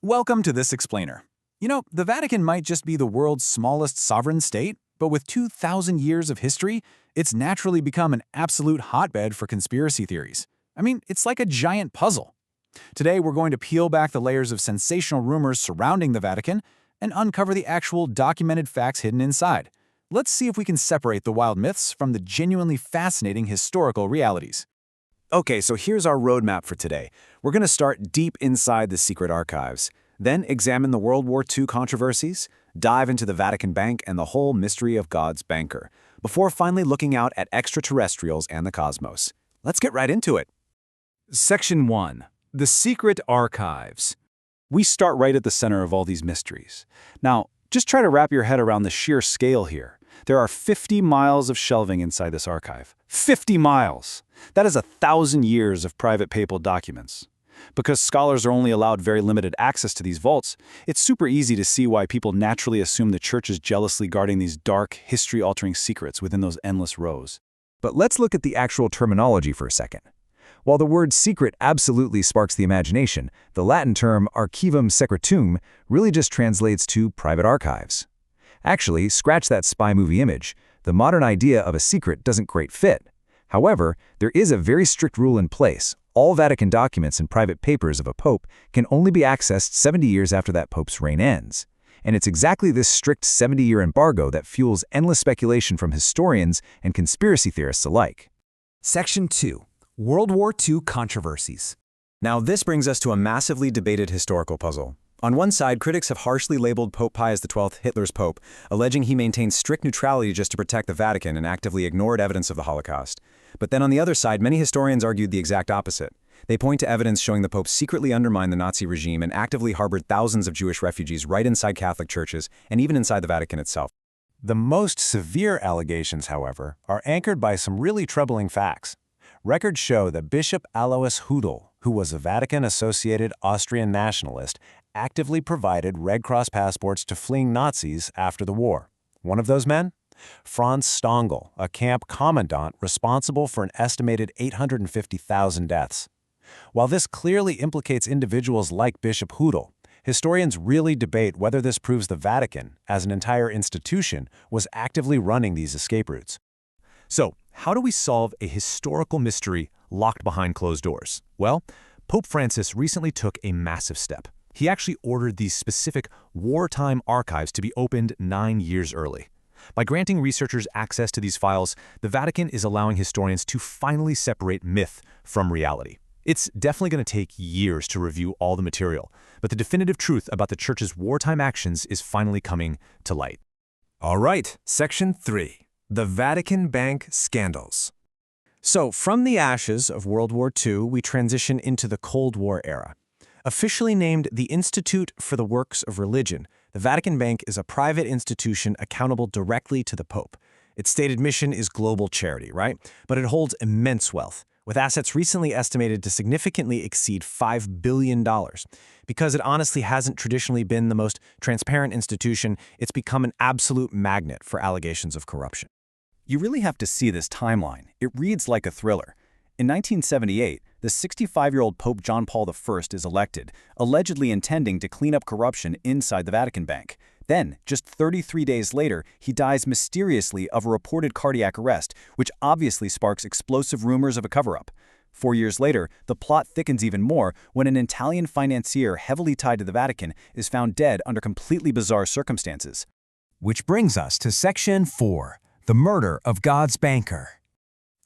Welcome to this explainer. The Vatican might just be the world's smallest sovereign state, but with 2,000 years of history, it's naturally become an absolute hotbed for conspiracy theories. It's like a giant puzzle. Today, we're going to peel back the layers of sensational rumors surrounding the Vatican and uncover the actual documented facts hidden inside. Let's see if we can separate the wild myths from the genuinely fascinating historical realities. Okay, so here's our roadmap for today. We're going to start deep inside the secret archives, then examine the World War II controversies, dive into the Vatican Bank and the whole mystery of God's banker, before finally looking out at extraterrestrials and the cosmos. Let's get right into it. Section 1. The Secret Archives. We start right at the center of all these mysteries. Now, just try to wrap your head around the sheer scale here. There are 50 miles of shelving inside this archive. 50 miles! That is 1,000 years of private papal documents. Because scholars are only allowed very limited access to these vaults, it's super easy to see why people naturally assume the church is jealously guarding these dark, history-altering secrets within those endless rows. But let's look at the actual terminology for a second. While the word secret absolutely sparks the imagination, the Latin term archivum secretum really just translates to private archives. Actually, scratch that spy movie image. The modern idea of a secret doesn't quite fit. However, there is a very strict rule in place. All Vatican documents and private papers of a pope can only be accessed 70 years after that pope's reign ends. And it's exactly this strict 70-year embargo that fuels endless speculation from historians and conspiracy theorists alike. Section 2. World War II Controversies. Now this brings us to a massively debated historical puzzle. On one side, critics have harshly labeled Pope Pius XII Hitler's pope, alleging he maintained strict neutrality just to protect the Vatican and actively ignored evidence of the Holocaust. But then on the other side, many historians argued the exact opposite. They point to evidence showing the Pope secretly undermined the Nazi regime and actively harbored thousands of Jewish refugees right inside Catholic churches and even inside the Vatican itself. The most severe allegations, however, are anchored by some really troubling facts. Records show that Bishop Alois Hudel, who was a Vatican-associated Austrian nationalist, actively provided Red Cross passports to fleeing Nazis after the war. One of those men? Franz Stangl, a camp commandant responsible for an estimated 850,000 deaths. While this clearly implicates individuals like Bishop Hudel, historians really debate whether this proves the Vatican, as an entire institution, was actively running these escape routes. So, how do we solve a historical mystery locked behind closed doors? Well, Pope Francis recently took a massive step. He actually ordered these specific wartime archives to be opened 9 years early. By granting researchers access to these files, the Vatican is allowing historians to finally separate myth from reality. It's definitely going to take years to review all the material, but the definitive truth about the Church's wartime actions is finally coming to light. All right, Section 3. The Vatican Bank Scandals. So, from the ashes of World War II, we transition into the Cold War era. Officially named the Institute for the Works of Religion, the Vatican Bank is a private institution accountable directly to the Pope. Its stated mission is global charity, right? But it holds immense wealth, with assets recently estimated to significantly exceed $5 billion. Because it honestly hasn't traditionally been the most transparent institution, it's become an absolute magnet for allegations of corruption. You really have to see this timeline. It reads like a thriller. In 1978, the 65-year-old Pope John Paul I is elected, allegedly intending to clean up corruption inside the Vatican Bank. Then, just 33 days later, he dies mysteriously of a reported cardiac arrest, which obviously sparks explosive rumors of a cover-up. 4 years later, the plot thickens even more when an Italian financier heavily tied to the Vatican is found dead under completely bizarre circumstances. Which brings us to Section 4. The Murder of God's Banker.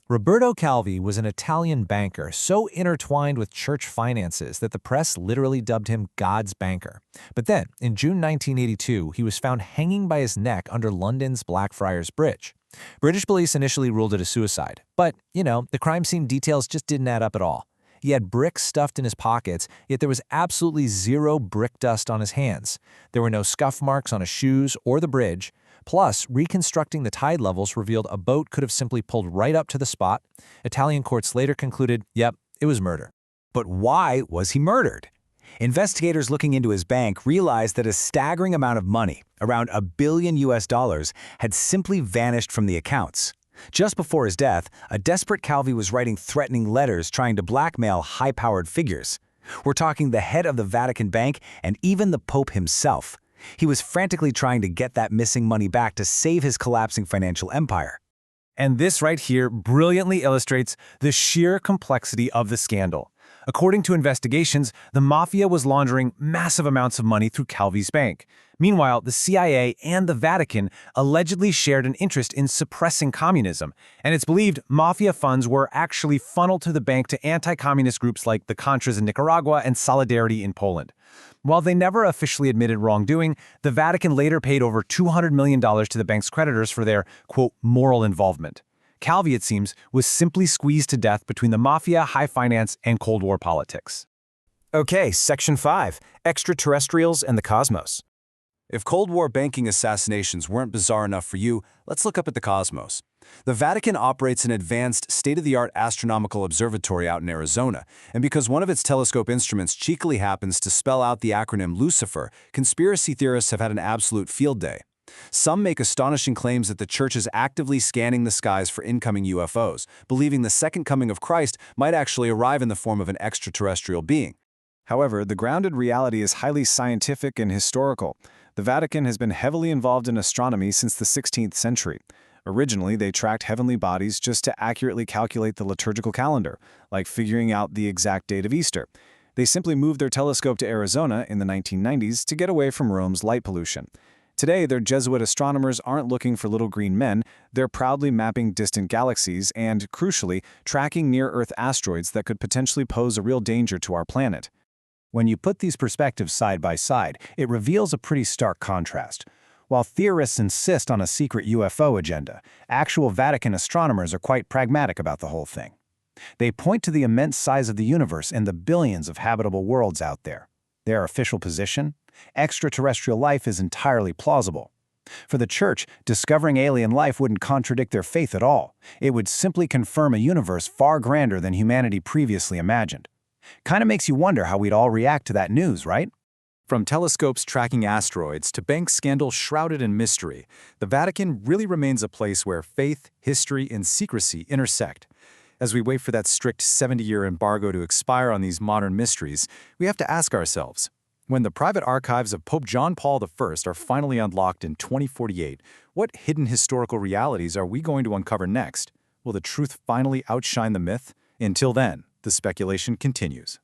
Roberto Calvi was an Italian banker so intertwined with church finances that the press literally dubbed him God's banker. But then, in June 1982, he was found hanging by his neck under London's Blackfriars Bridge. British police initially ruled it a suicide, but, the crime scene details just didn't add up at all. He had bricks stuffed in his pockets, yet there was absolutely zero brick dust on his hands. There were no scuff marks on his shoes or the bridge. Plus, reconstructing the tide levels revealed a boat could have simply pulled right up to the spot. Italian courts later concluded, yep, it was murder. But why was he murdered? Investigators looking into his bank realized that a staggering amount of money, around $1 billion, had simply vanished from the accounts. Just before his death, a desperate Calvi was writing threatening letters trying to blackmail high-powered figures. We're talking the head of the Vatican Bank and even the Pope himself. He was frantically trying to get that missing money back to save his collapsing financial empire. And this right here brilliantly illustrates the sheer complexity of the scandal. According to investigations, the mafia was laundering massive amounts of money through Calvi's bank. Meanwhile, the CIA and the Vatican allegedly shared an interest in suppressing communism, and it's believed mafia funds were actually funneled to the bank to anti-communist groups like the Contras in Nicaragua and Solidarity in Poland. While they never officially admitted wrongdoing, the Vatican later paid over $200 million to the bank's creditors for their, quote, moral involvement. Calvi, it seems, was simply squeezed to death between the mafia, high finance, and Cold War politics. Okay, Section 5, Extraterrestrials and the Cosmos. If Cold War banking assassinations weren't bizarre enough for you, let's look up at the cosmos. The Vatican operates an advanced, state-of-the-art astronomical observatory out in Arizona, and because one of its telescope instruments cheekily happens to spell out the acronym Lucifer, conspiracy theorists have had an absolute field day. Some make astonishing claims that the Church is actively scanning the skies for incoming UFOs, believing the second coming of Christ might actually arrive in the form of an extraterrestrial being. However, the grounded reality is highly scientific and historical. The Vatican has been heavily involved in astronomy since the 16th century. Originally, they tracked heavenly bodies just to accurately calculate the liturgical calendar, like figuring out the exact date of Easter. They simply moved their telescope to Arizona in the 1990s to get away from Rome's light pollution. Today, their Jesuit astronomers aren't looking for little green men, they're proudly mapping distant galaxies and, crucially, tracking near-Earth asteroids that could potentially pose a real danger to our planet. When you put these perspectives side by side, it reveals a pretty stark contrast. While theorists insist on a secret UFO agenda, actual Vatican astronomers are quite pragmatic about the whole thing. They point to the immense size of the universe and the billions of habitable worlds out there. Their official position? Extraterrestrial life is entirely plausible. For the Church, discovering alien life wouldn't contradict their faith at all. It would simply confirm a universe far grander than humanity previously imagined. Kinda makes you wonder how we'd all react to that news, right? From telescopes tracking asteroids to bank scandals shrouded in mystery, the Vatican really remains a place where faith, history, and secrecy intersect. As we wait for that strict 70-year embargo to expire on these modern mysteries, we have to ask ourselves, when the private archives of Pope John Paul I are finally unlocked in 2048, what hidden historical realities are we going to uncover next? Will the truth finally outshine the myth? Until then, the speculation continues.